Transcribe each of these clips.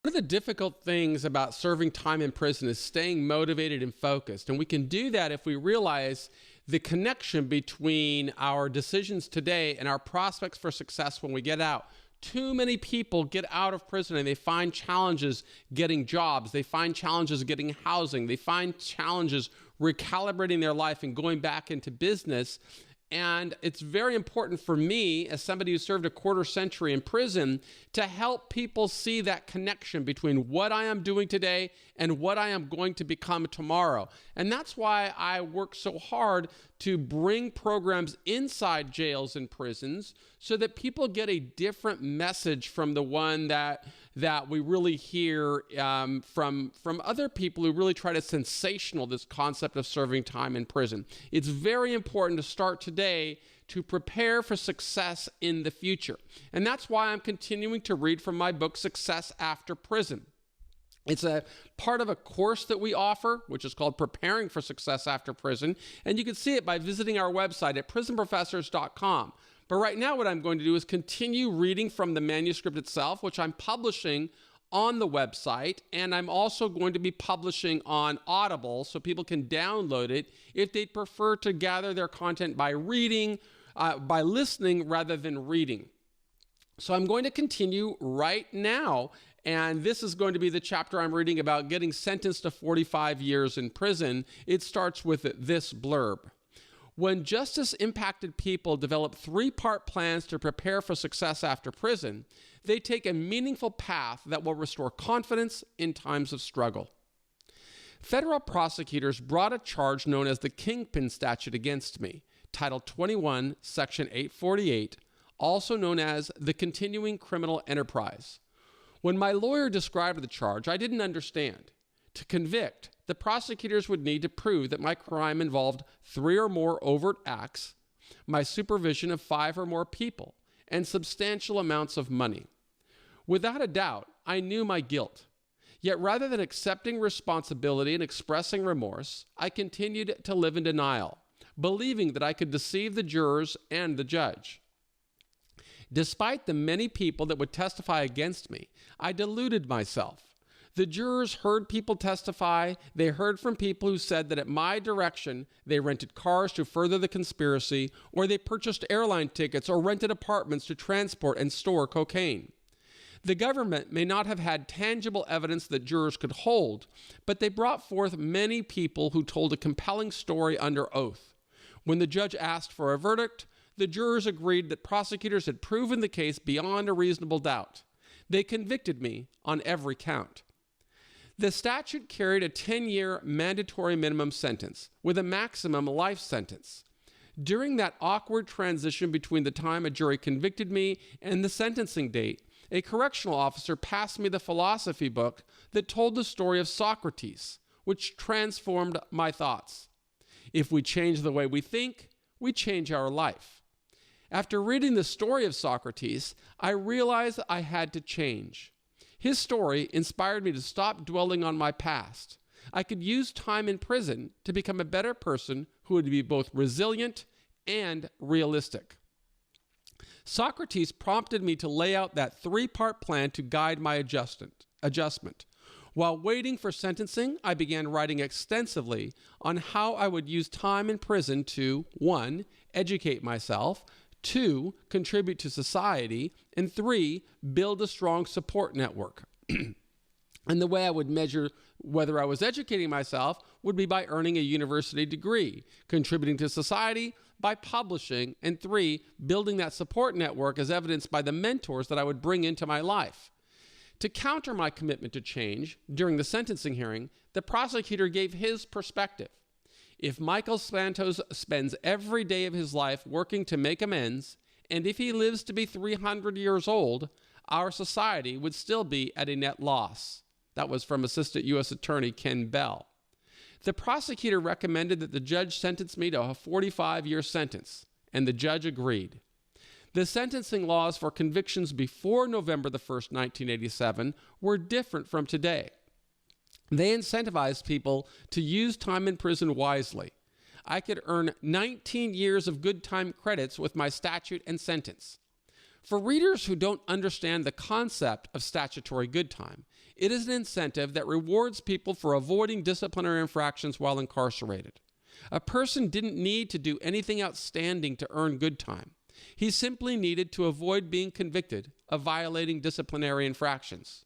One of the difficult things about serving time in prison is staying motivated and focused. And we can do that if we realize the connection between our decisions today and our prospects for success when we get out. Too many people get out of prison and they find challenges getting jobs. They find challenges getting housing. They find challenges recalibrating their life and going back into business. And it's very important for me, as somebody who served a quarter century in prison, to help people see that connection between what I am doing today and what I am going to become tomorrow. And that's why I work so hard to bring programs inside jails and prisons so that people get a different message from the one that we really hear from other people who really try to sensational this concept of serving time in prison. It's very important to start today to prepare for success in the future. And that's why I'm continuing to read from my book, Success After Prison. It's a part of a course that we offer, which is called Preparing for Success After Prison. And you can see it by visiting our website at prisonprofessors.com. But right now what I'm going to do is continue reading from the manuscript itself, which I'm publishing on the website. And I'm also going to be publishing on Audible so people can download it if they prefer to gather their content by listening rather than reading. So I'm going to continue right now, and this is going to be the chapter I'm reading about getting sentenced to 45 years in prison. It starts with this blurb. When justice-impacted people develop three-part plans to prepare for success after prison, they take a meaningful path that will restore confidence in times of struggle. Federal prosecutors brought a charge known as the Kingpin Statute against me, Title 21, Section 848, also known as the Continuing Criminal Enterprise. When my lawyer described the charge, I didn't understand. To convict, the prosecutors would need to prove that my crime involved 3 or more overt acts, my supervision of 5 or more people, and substantial amounts of money. Without a doubt, I knew my guilt. Yet rather than accepting responsibility and expressing remorse, I continued to live in denial, believing that I could deceive the jurors and the judge. Despite the many people that would testify against me, I deluded myself. The jurors heard people testify. They heard from people who said that at my direction, they rented cars to further the conspiracy, or they purchased airline tickets or rented apartments to transport and store cocaine. The government may not have had tangible evidence that jurors could hold, but they brought forth many people who told a compelling story under oath. When the judge asked for a verdict, the jurors agreed that prosecutors had proven the case beyond a reasonable doubt. They convicted me on every count. The statute carried a 10-year mandatory minimum sentence with a maximum life sentence. During that awkward transition between the time a jury convicted me and the sentencing date, a correctional officer passed me the philosophy book that told the story of Socrates, which transformed my thoughts. If we change the way we think, we change our life. After reading the story of Socrates, I realized I had to change. His story inspired me to stop dwelling on my past. I could use time in prison to become a better person who would be both resilient and realistic. Socrates prompted me to lay out that 3-part plan to guide my adjustment. While waiting for sentencing, I began writing extensively on how I would use time in prison to 1. Educate myself, 2. Contribute to society, and 3. Build a strong support network. And the way I would measure whether I was educating myself would be by earning a university degree, contributing to society by publishing, and 3, building that support network as evidenced by the mentors that I would bring into my life. To counter my commitment to change, during the sentencing hearing, the prosecutor gave his perspective. If Michael Santos spends every day of his life working to make amends, and if he lives to be 300 years old, our society would still be at a net loss. That was from Assistant U.S. Attorney Ken Bell. The prosecutor recommended that the judge sentence me to a 45-year sentence, and the judge agreed. The sentencing laws for convictions before November 1st, 1987 were different from today. They incentivized people to use time in prison wisely. I could earn 19 years of good time credits with my statute and sentence. For readers who don't understand the concept of statutory good time, It is an incentive that rewards people for avoiding disciplinary infractions while incarcerated. A person didn't need to do anything outstanding to earn good time. He simply needed to avoid being convicted of violating disciplinary infractions.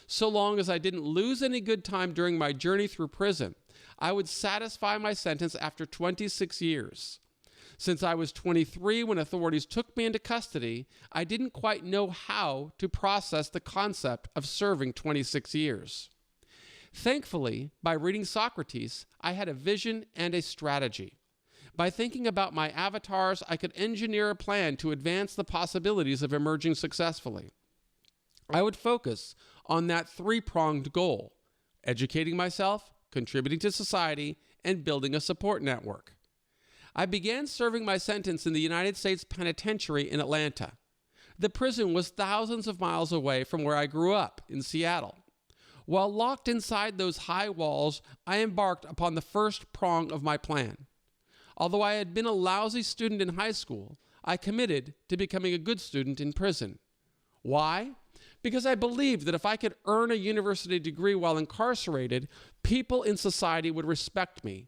So long as I didn't lose any good time during my journey through prison, I would satisfy my sentence after 26 years. Since I was 23 when authorities took me into custody, I didn't quite know how to process the concept of serving 26 years. Thankfully, by reading Socrates, I had a vision and a strategy. By thinking about my avatars, I could engineer a plan to advance the possibilities of emerging successfully. I would focus on that three-pronged goal: educating myself, contributing to society, and building a support network. I began serving my sentence in the United States Penitentiary in Atlanta. The prison was thousands of miles away from where I grew up in Seattle. While locked inside those high walls, I embarked upon the first prong of my plan. Although I had been a lousy student in high school, I committed to becoming a good student in prison. Why? Because I believed that if I could earn a university degree while incarcerated, people in society would respect me.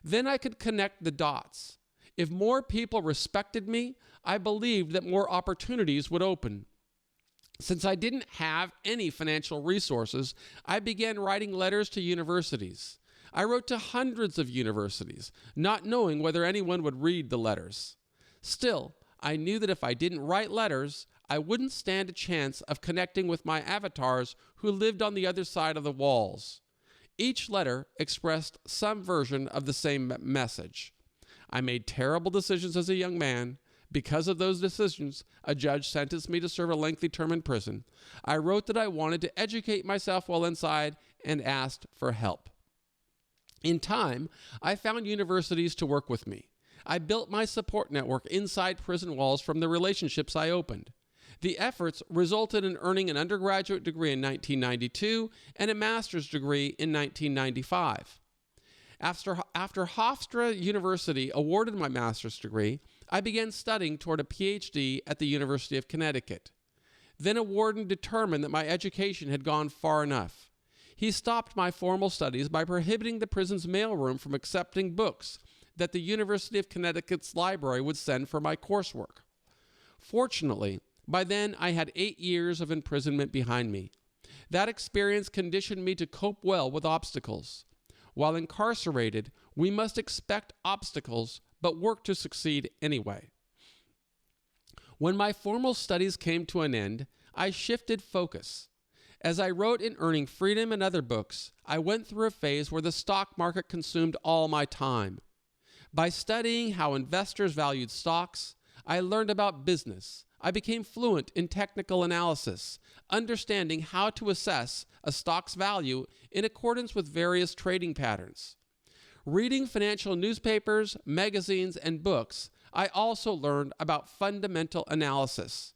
Then I could connect the dots. If more people respected me, I believed that more opportunities would open. Since I didn't have any financial resources, I began writing letters to universities. I wrote to hundreds of universities, not knowing whether anyone would read the letters. Still, I knew that if I didn't write letters, I wouldn't stand a chance of connecting with my avatars who lived on the other side of the walls. Each letter expressed some version of the same message. I made terrible decisions as a young man. Because of those decisions, a judge sentenced me to serve a lengthy term in prison. I wrote that I wanted to educate myself while inside and asked for help. In time, I found universities to work with me. I built my support network inside prison walls from the relationships I opened. The efforts resulted in earning an undergraduate degree in 1992 and a master's degree in 1995. After Hofstra University awarded my master's degree, I began studying toward a PhD at the University of Connecticut. Then a warden determined that my education had gone far enough. He stopped my formal studies by prohibiting the prison's mailroom from accepting books that the University of Connecticut's library would send for my coursework. Fortunately, by then I had 8 years of imprisonment behind me. That experience conditioned me to cope well with obstacles. While incarcerated, we must expect obstacles, but work to succeed anyway. When my formal studies came to an end, I shifted focus. As I wrote in Earning Freedom and other books, I went through a phase where the stock market consumed all my time. By studying how investors valued stocks, I learned about business. I became fluent in technical analysis, understanding how to assess a stock's value in accordance with various trading patterns. Reading financial newspapers, magazines, and books, I also learned about fundamental analysis.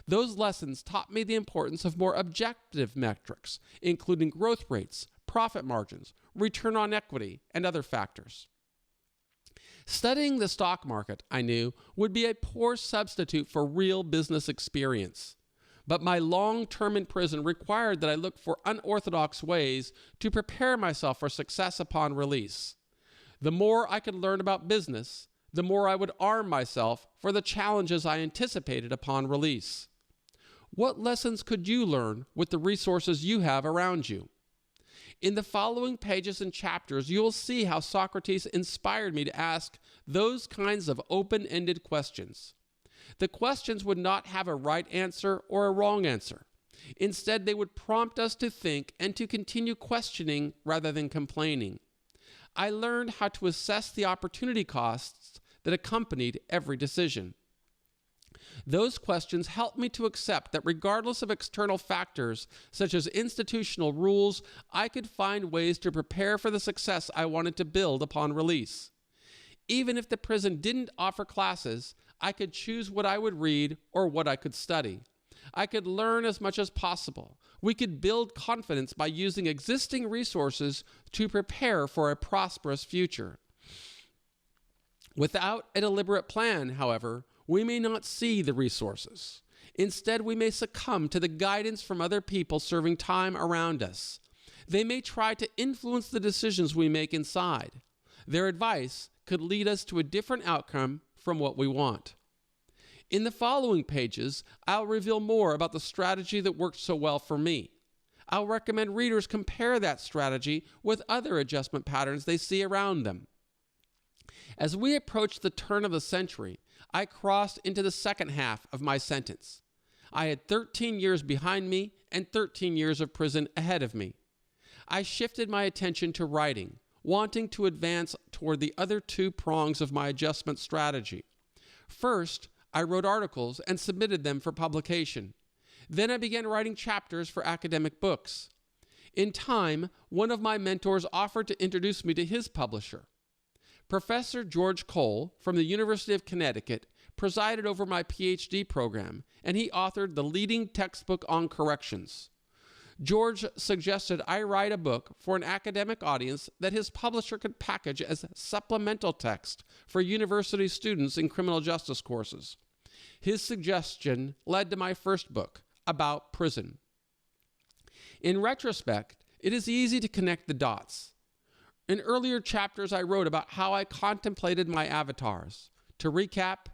Those lessons taught me the importance of more objective metrics, including growth rates, profit margins, return on equity, and other factors. Studying the stock market, I knew, would be a poor substitute for real business experience. But my long term in prison required that I look for unorthodox ways to prepare myself for success upon release. The more I could learn about business, the more I would arm myself for the challenges I anticipated upon release. What lessons could you learn with the resources you have around you? In the following pages and chapters, you will see how Socrates inspired me to ask those kinds of open-ended questions. The questions would not have a right answer or a wrong answer. Instead, they would prompt us to think and to continue questioning rather than complaining. I learned how to assess the opportunity costs that accompanied every decision. Those questions helped me to accept that regardless of external factors, such as institutional rules, I could find ways to prepare for the success I wanted to build upon release. Even if the prison didn't offer classes, I could choose what I would read or what I could study. I could learn as much as possible. We could build confidence by using existing resources to prepare for a prosperous future. Without a deliberate plan, however, we may not see the resources. Instead, we may succumb to the guidance from other people serving time around us. They may try to influence the decisions we make inside. Their advice could lead us to a different outcome from what we want. In the following pages, I'll reveal more about the strategy that worked so well for me. I'll recommend readers compare that strategy with other adjustment patterns they see around them. As we approached the turn of the century, I crossed into the second half of my sentence. I had 13 years behind me and 13 years of prison ahead of me. I shifted my attention to writing, wanting to advance toward the other two prongs of my adjustment strategy. First, I wrote articles and submitted them for publication. Then I began writing chapters for academic books. In time, one of my mentors offered to introduce me to his publisher. Professor George Cole from the University of Connecticut presided over my PhD program, and he authored the leading textbook on corrections. George suggested I write a book for an academic audience that his publisher could package as supplemental text for university students in criminal justice courses. His suggestion led to my first book, About Prison. In retrospect, it is easy to connect the dots. In earlier chapters, I wrote about how I contemplated my avatars. To recap,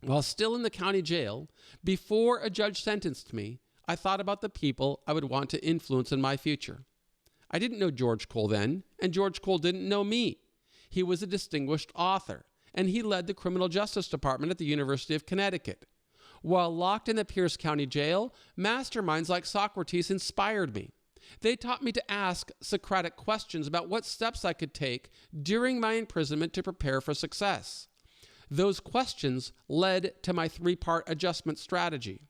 while still in the county jail, before a judge sentenced me, I thought about the people I would want to influence in my future. I didn't know George Cole then, and George Cole didn't know me. He was a distinguished author, and he led the criminal justice department at the University of Connecticut. While locked in the Pierce County Jail, masterminds like Socrates inspired me. They taught me to ask Socratic questions about what steps I could take during my imprisonment to prepare for success. Those questions led to my three-part adjustment strategy.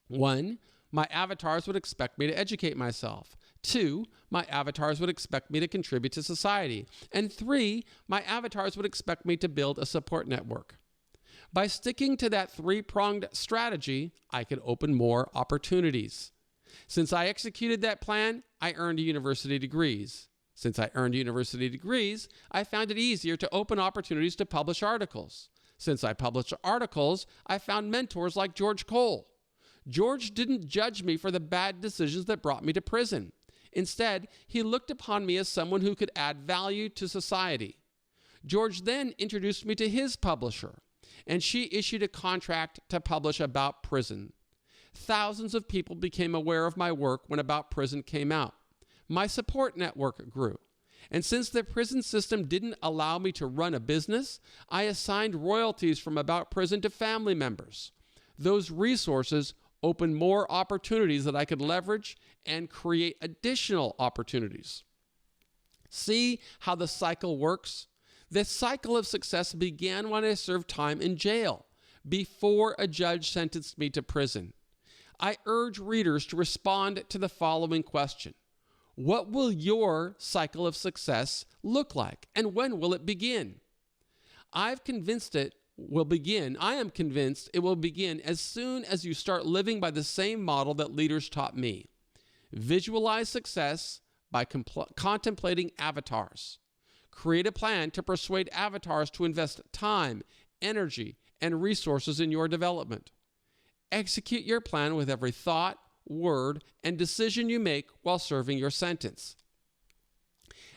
1, my avatars would expect me to educate myself. 2, my avatars would expect me to contribute to society. And 3, my avatars would expect me to build a support network. By sticking to that three-pronged strategy, I could open more opportunities. Since I executed that plan, I earned university degrees. Since I earned university degrees, I found it easier to open opportunities to publish articles. Since I published articles, I found mentors like George Cole. George didn't judge me for the bad decisions that brought me to prison. Instead, he looked upon me as someone who could add value to society. George then introduced me to his publisher, and she issued a contract to publish About Prison. Thousands of people became aware of my work when About Prison came out. My support network grew. And since the prison system didn't allow me to run a business, I assigned royalties from About Prison to family members. Those resources opened more opportunities that I could leverage and create additional opportunities. See how the cycle works? The cycle of success began when I served time in jail, before a judge sentenced me to prison. I urge readers to respond to the following question. What will your cycle of success look like, and when will it begin? I am convinced it will begin as soon as you start living by the same model that leaders taught me. Visualize success by contemplating avatars. Create a plan to persuade avatars to invest time, energy, and resources in your development. Execute your plan with every thought, word, and decision you make while serving your sentence.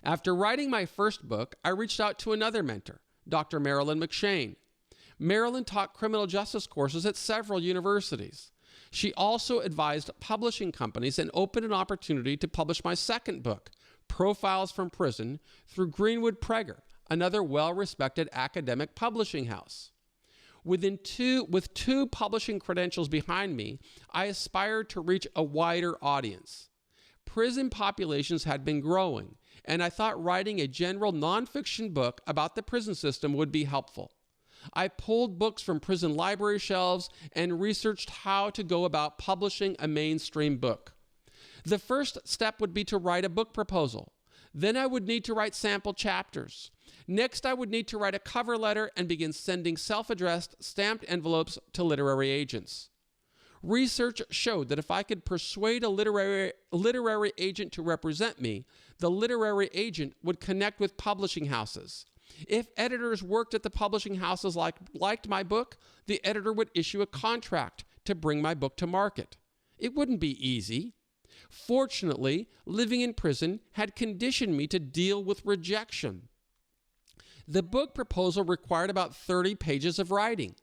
After writing my first book, I reached out to another mentor, Dr. Marilyn McShane. Marilyn taught criminal justice courses at several universities. She also advised publishing companies and opened an opportunity to publish my second book, Profiles from Prison, through Greenwood Prager, another well-respected academic publishing house. With two publishing credentials behind me, I aspired to reach a wider audience. Prison populations had been growing, and I thought writing a general nonfiction book about the prison system would be helpful. I pulled books from prison library shelves and researched how to go about publishing a mainstream book. The first step would be to write a book proposal. Then I would need to write sample chapters. Next, I would need to write a cover letter and begin sending self-addressed stamped envelopes to literary agents. Research showed that if I could persuade a literary agent to represent me, the literary agent would connect with publishing houses. If editors worked at the publishing houses liked my book, the editor would issue a contract to bring my book to market. It wouldn't be easy. Fortunately, living in prison had conditioned me to deal with rejection. The book proposal required about 30 pages of writing.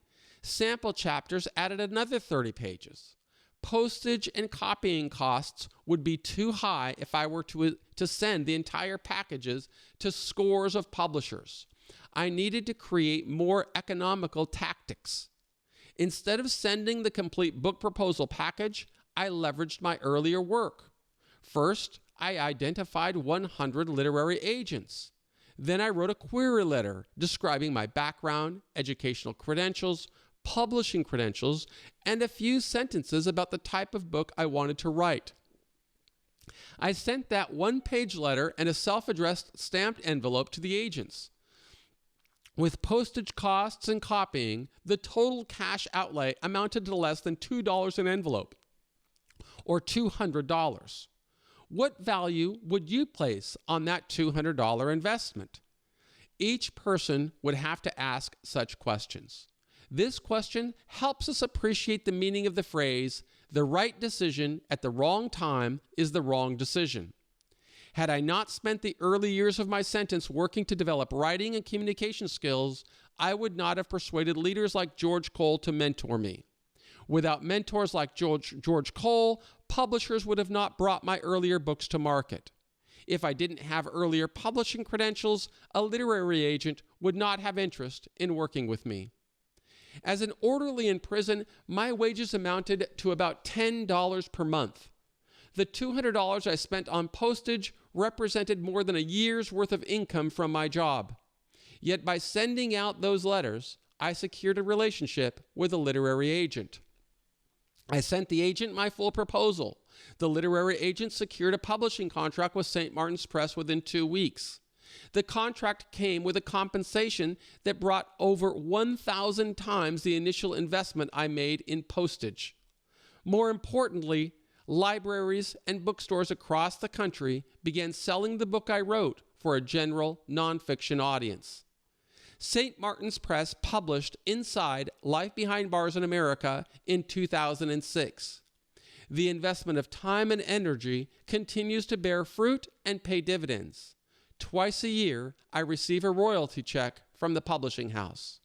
Sample chapters added another 30 pages. Postage and copying costs would be too high if I were to send the entire packages to scores of publishers. I needed to create more economical tactics. Instead of sending the complete book proposal package, I leveraged my earlier work. First, I identified 100 literary agents. Then I wrote a query letter describing my background, educational credentials, publishing credentials, and a few sentences about the type of book I wanted to write. I sent that one-page letter and a self-addressed stamped envelope to the agents. With postage costs and copying, the total cash outlay amounted to less than $2 an envelope, or $200. What value would you place on that $200 investment? Each person would have to ask such questions. This question helps us appreciate the meaning of the phrase, "The right decision at the wrong time is the wrong decision." Had I not spent the early years of my sentence working to develop writing and communication skills, I would not have persuaded leaders like George Cole to mentor me. Without mentors like George Cole, publishers would have not brought my earlier books to market. If I didn't have earlier publishing credentials, a literary agent would not have interest in working with me. As an orderly in prison, my wages amounted to about $10 per month. The $200 I spent on postage represented more than a year's worth of income from my job. Yet by sending out those letters, I secured a relationship with a literary agent. I sent the agent my full proposal. The literary agent secured a publishing contract with St. Martin's Press within 2 weeks. The contract came with a compensation that brought over 1,000 times the initial investment I made in postage. More importantly, libraries and bookstores across the country began selling the book I wrote for a general nonfiction audience. St. Martin's Press published Inside Life Behind Bars in America in 2006. The investment of time and energy continues to bear fruit and pay dividends. Twice a year, I receive a royalty check from the publishing house.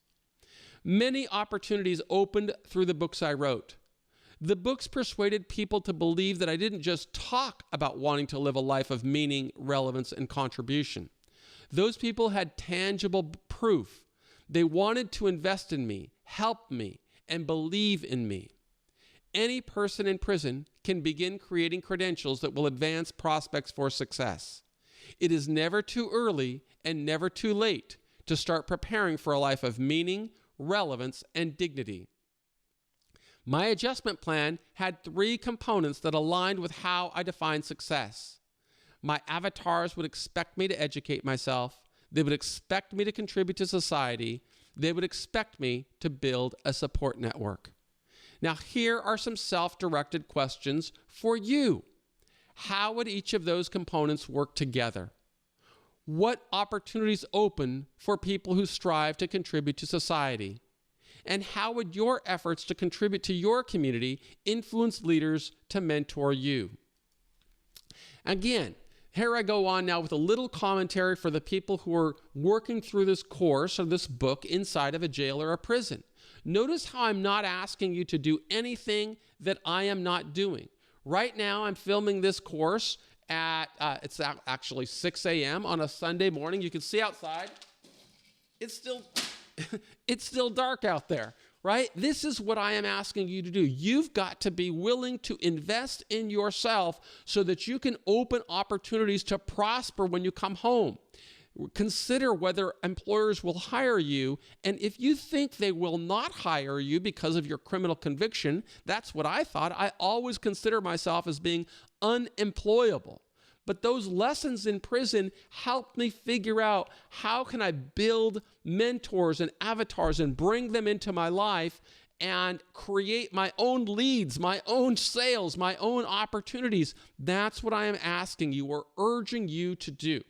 Many opportunities opened through the books I wrote. The books persuaded people to believe that I didn't just talk about wanting to live a life of meaning, relevance, and contribution. Those people had tangible proof. They wanted to invest in me, help me, and believe in me. Any person in prison can begin creating credentials that will advance prospects for success. It is never too early and never too late to start preparing for a life of meaning, relevance, and dignity. My adjustment plan had 3 components that aligned with how I define success. My avatars would expect me to educate myself. They would expect me to contribute to society. They would expect me to build a support network. Now, here are some self-directed questions for you. How would each of those components work together? What opportunities open for people who strive to contribute to society? And how would your efforts to contribute to your community influence leaders to mentor you? Again, here I go on now with a little commentary for the people who are working through this course or this book inside of a jail or a prison. Notice how I'm not asking you to do anything that I am not doing. Right now, I'm filming this course at, it's actually 6 a.m. on a Sunday morning. You can see outside. It's still dark out there, right? This is what I am asking you to do. You've got to be willing to invest in yourself so that you can open opportunities to prosper when you come home. Consider whether employers will hire you, and if you think they will not hire you because of your criminal conviction, that's what I thought. I always consider myself as being unemployable. But those lessons in prison helped me figure out how can I build mentors and avatars and bring them into my life and create my own leads, my own sales, my own opportunities. That's what I am asking you or urging you to do.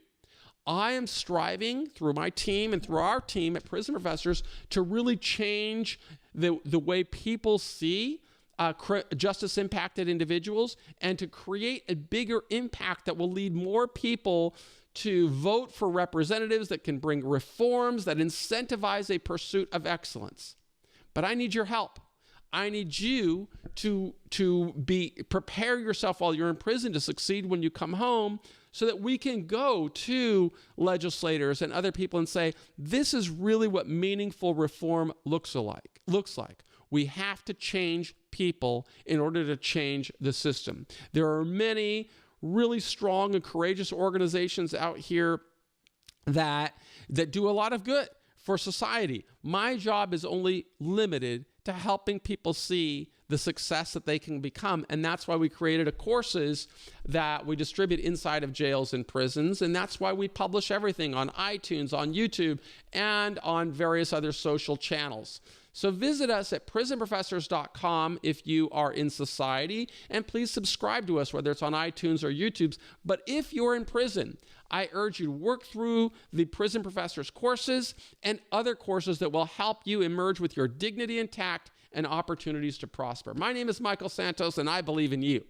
I am striving through my team and through our team at Prison Professors to really change the way people see justice impacted individuals and to create a bigger impact that will lead more people to vote for representatives that can bring reforms that incentivize a pursuit of excellence. But I need your help. I need you to prepare yourself while you're in prison to succeed when you come home, so that we can go to legislators and other people and say, this is really what meaningful reform looks like. We have to change people in order to change the system. There are many really strong and courageous organizations out here that do a lot of good for society. My job is only limited to helping people see the success that they can become. And that's why we created courses that we distribute inside of jails and prisons. And that's why we publish everything on iTunes, on YouTube, and on various other social channels. So visit us at prisonprofessors.com if you are in society, and please subscribe to us, whether it's on iTunes or YouTube. But if you're in prison, I urge you to work through the Prison Professors courses and other courses that will help you emerge with your dignity intact and opportunities to prosper. My name is Michael Santos, and I believe in you.